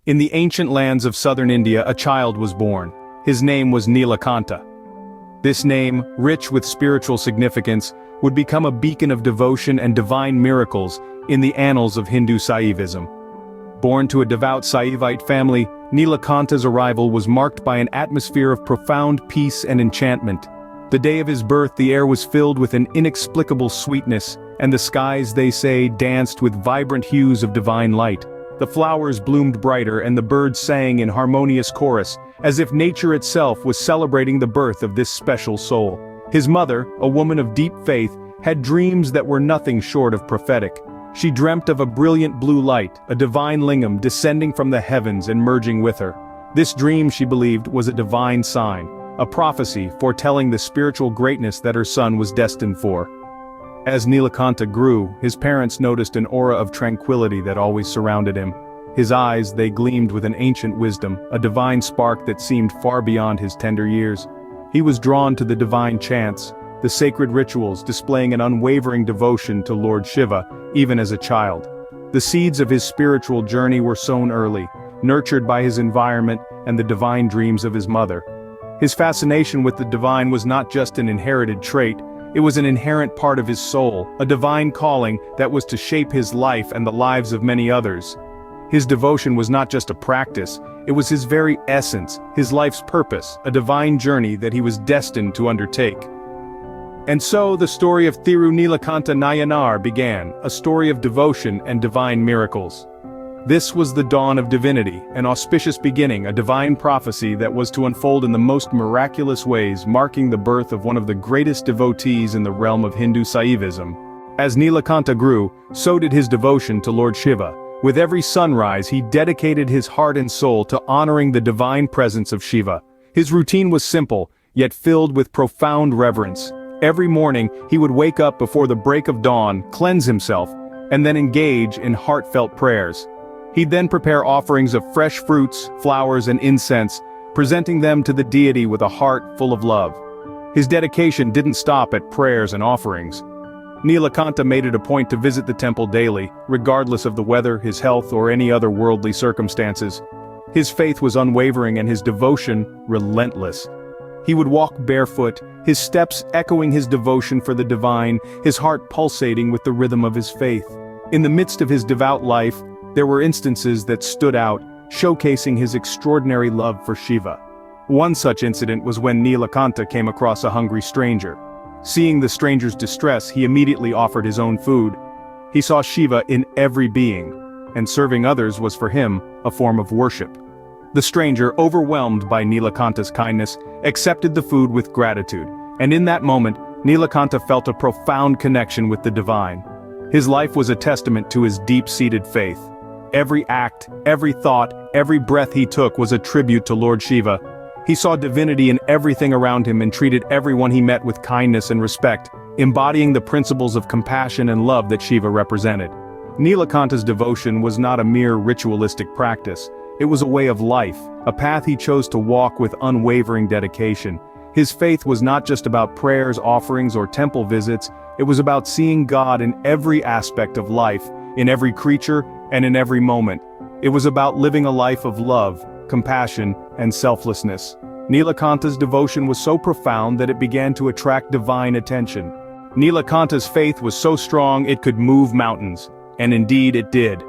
In the ancient lands of southern India, a child was born. His name was Neelakanta. This name, rich with spiritual significance, would become a beacon of devotion and divine miracles in the annals of Hindu Saivism. Born to a devout Saivite family, Neelakanta's arrival was marked by an atmosphere of profound peace and enchantment. The day of his birth, the air was filled with an inexplicable sweetness, and the skies, they say, danced with vibrant hues of divine light. The flowers bloomed brighter and the birds sang in harmonious chorus, as if nature itself was celebrating the birth of this special soul. His mother, a woman of deep faith, had dreams that were nothing short of prophetic. She dreamt of a brilliant blue light, a divine lingam descending from the heavens and merging with her. This dream, she believed, was a divine sign, a prophecy foretelling the spiritual greatness that her son was destined for. As Neelakanta grew, his parents noticed an aura of tranquility that always surrounded him. His eyes, they gleamed with an ancient wisdom, a divine spark that seemed far beyond his tender years. He was drawn to the divine chants, the sacred rituals displaying an unwavering devotion to Lord Shiva, even as a child. The seeds of his spiritual journey were sown early, nurtured by his environment and the divine dreams of his mother. His fascination with the divine was not just an inherited trait, it was an inherent part of his soul, a divine calling that was to shape his life and the lives of many others. His devotion was not just a practice, it was his very essence, his life's purpose, a divine journey that he was destined to undertake. And so the story of Tiru Neelakanta Nayanar began, a story of devotion and divine miracles. This was the dawn of divinity, an auspicious beginning, a divine prophecy that was to unfold in the most miraculous ways, marking the birth of one of the greatest devotees in the realm of Hindu Saivism. As Neelakanta grew, so did his devotion to Lord Shiva. With every sunrise, he dedicated his heart and soul to honoring the divine presence of Shiva. His routine was simple, yet filled with profound reverence. Every morning, he would wake up before the break of dawn, cleanse himself, and then engage in heartfelt prayers. He'd then prepare offerings of fresh fruits, flowers, and incense, presenting them to the deity with a heart full of love. His dedication didn't stop at prayers and offerings. Neelakanta made it a point to visit the temple daily, regardless of the weather, his health, or any other worldly circumstances. His faith was unwavering and his devotion relentless. He would walk barefoot, his steps echoing his devotion for the divine, his heart pulsating with the rhythm of his faith. In the midst of his devout life, there were instances that stood out, showcasing his extraordinary love for Shiva. One such incident was when Neelakanta came across a hungry stranger. Seeing the stranger's distress, he immediately offered his own food. He saw Shiva in every being, and serving others was for him a form of worship. The stranger, overwhelmed by Neelakanta's kindness, accepted the food with gratitude, and in that moment, Neelakanta felt a profound connection with the divine. His life was a testament to his deep-seated faith. Every act, every thought, every breath he took was a tribute to Lord Shiva. He saw divinity in everything around him and treated everyone he met with kindness and respect, embodying the principles of compassion and love that Shiva represented. Neelakanta's devotion was not a mere ritualistic practice. It was a way of life, a path he chose to walk with unwavering dedication. His faith was not just about prayers, offerings, or temple visits, it was about seeing God in every aspect of life, in every creature, and in every moment. It was about living a life of love, compassion, and selflessness. Neelakanta's devotion was so profound that it began to attract divine attention. Neelakanta's faith was so strong it could move mountains, and indeed it did.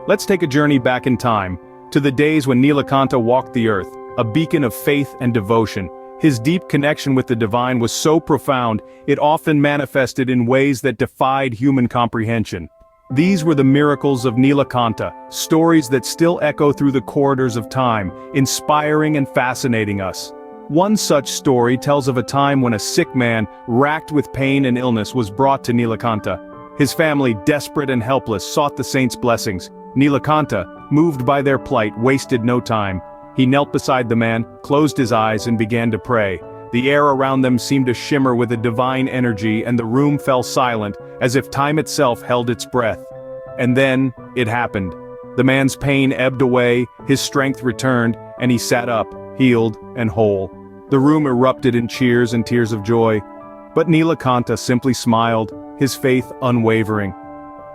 Let's take a journey back in time, to the days when Neelakanta walked the earth, a beacon of faith and devotion. His deep connection with the divine was so profound, it often manifested in ways that defied human comprehension. These were the miracles of Neelakanta, stories that still echo through the corridors of time, inspiring and fascinating us. One such story tells of a time when a sick man, racked with pain and illness, was brought to Neelakanta. His family, desperate and helpless, sought the saint's blessings. Neelakanta, moved by their plight, wasted no time. He knelt beside the man, closed his eyes, and began to pray. The air around them seemed to shimmer with a divine energy, and the room fell silent, as if time itself held its breath. And then, it happened. The man's pain ebbed away, his strength returned, and he sat up, healed and whole. The room erupted in cheers and tears of joy. But Neelakanta simply smiled, his faith unwavering.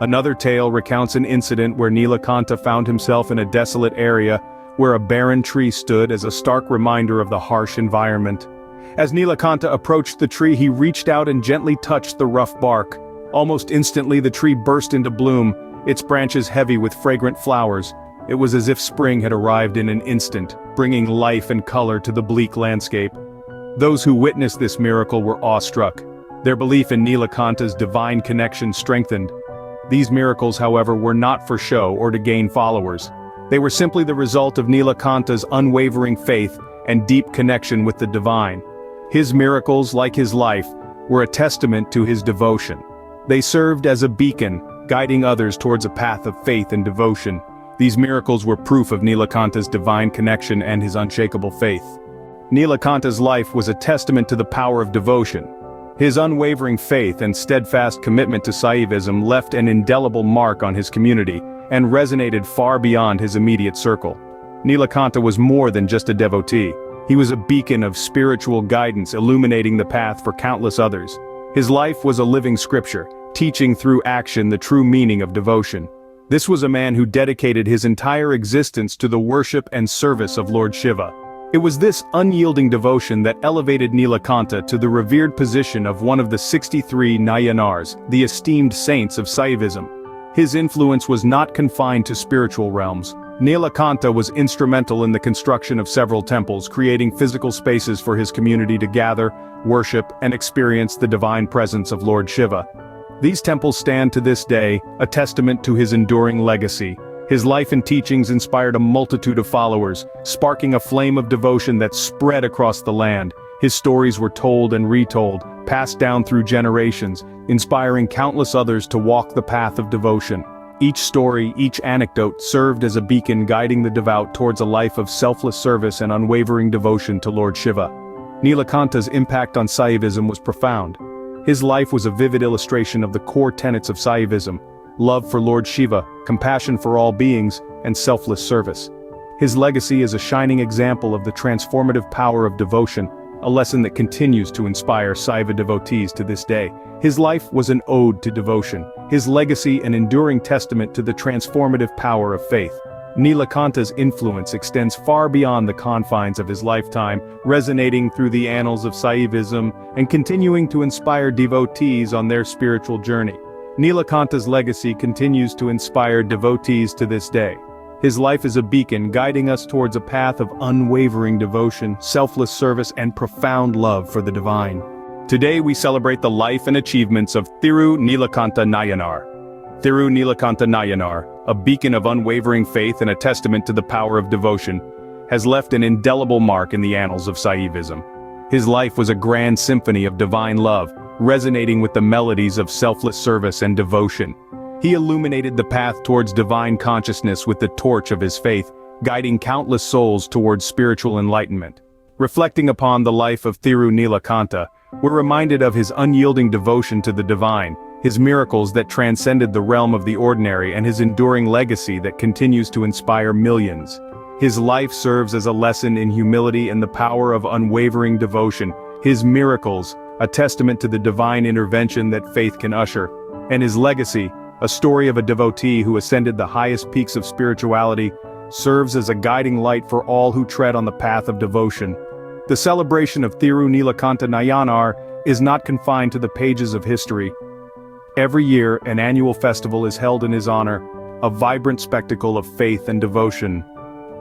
Another tale recounts an incident where Neelakanta found himself in a desolate area where a barren tree stood as a stark reminder of the harsh environment. As Neelakanta approached the tree, he reached out and gently touched the rough bark. Almost instantly the tree burst into bloom, its branches heavy with fragrant flowers. It was as if spring had arrived in an instant, bringing life and color to the bleak landscape. Those who witnessed this miracle were awestruck. Their belief in Neelakanta's divine connection strengthened. These miracles, however, were not for show or to gain followers. They were simply the result of Neelakanta's unwavering faith and deep connection with the divine. His miracles, like his life, were a testament to his devotion. They served as a beacon, guiding others towards a path of faith and devotion. These miracles were proof of Neelakanta's divine connection and his unshakable faith. Neelakanta's life was a testament to the power of devotion. His unwavering faith and steadfast commitment to Saivism left an indelible mark on his community and resonated far beyond his immediate circle. Neelakanta was more than just a devotee. He was a beacon of spiritual guidance illuminating the path for countless others. His life was a living scripture, teaching through action the true meaning of devotion. This was a man who dedicated his entire existence to the worship and service of Lord Shiva. It was this unyielding devotion that elevated Neelakanta to the revered position of one of the 63 Nayanars, the esteemed saints of Saivism. His influence was not confined to spiritual realms. Neelakanta was instrumental in the construction of several temples, creating physical spaces for his community to gather, worship, and experience the divine presence of Lord Shiva. These temples stand to this day, a testament to his enduring legacy. His life and teachings inspired a multitude of followers, sparking a flame of devotion that spread across the land. His stories were told and retold, passed down through generations, inspiring countless others to walk the path of devotion. Each story, each anecdote served as a beacon guiding the devout towards a life of selfless service and unwavering devotion to Lord Shiva. Neelakanta's impact on Saivism was profound. His life was a vivid illustration of the core tenets of Saivism: love for Lord Shiva, compassion for all beings, and selfless service. His legacy is a shining example of the transformative power of devotion, a lesson that continues to inspire Saiva devotees to this day. His life was an ode to devotion, his legacy an enduring testament to the transformative power of faith. Neelakanta's influence extends far beyond the confines of his lifetime, resonating through the annals of Saivism and continuing to inspire devotees on their spiritual journey. Neelakanta's legacy continues to inspire devotees to this day. His life is a beacon guiding us towards a path of unwavering devotion, selfless service, and profound love for the divine. Today we celebrate the life and achievements of Tiru Neelakanta Nayanar. Tiru Neelakanta Nayanar, a beacon of unwavering faith and a testament to the power of devotion, has left an indelible mark in the annals of Saivism. His life was a grand symphony of divine love, resonating with the melodies of selfless service and devotion. He illuminated the path towards divine consciousness with the torch of his faith, guiding countless souls towards spiritual enlightenment. Reflecting upon the life of Tiru Neelakanta, we're reminded of his unyielding devotion to the divine, his miracles that transcended the realm of the ordinary, and his enduring legacy that continues to inspire millions. His life serves as a lesson in humility and the power of unwavering devotion. His miracles, a testament to the divine intervention that faith can usher, and his legacy, a story of a devotee who ascended the highest peaks of spirituality, serves as a guiding light for all who tread on the path of devotion. The celebration of Tiru Neelakanta Nayanar is not confined to the pages of history. Every year, an annual festival is held in his honor, a vibrant spectacle of faith and devotion.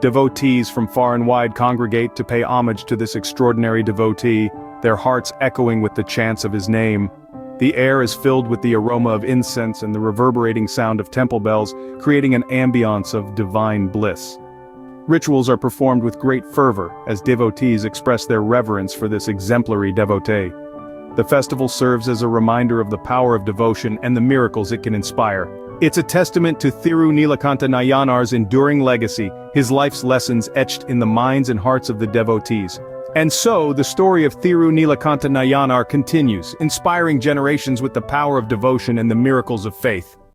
Devotees from far and wide congregate to pay homage to this extraordinary devotee, their hearts echoing with the chants of his name. The air is filled with the aroma of incense and the reverberating sound of temple bells, creating an ambiance of divine bliss. Rituals are performed with great fervor as devotees express their reverence for this exemplary devotee. The festival serves as a reminder of the power of devotion and the miracles it can inspire. It's a testament to Tiru Neelakanta Nayanar's enduring legacy, his life's lessons etched in the minds and hearts of the devotees. And so, the story of Tiru Neelakanta Nayanar continues, inspiring generations with the power of devotion and the miracles of faith.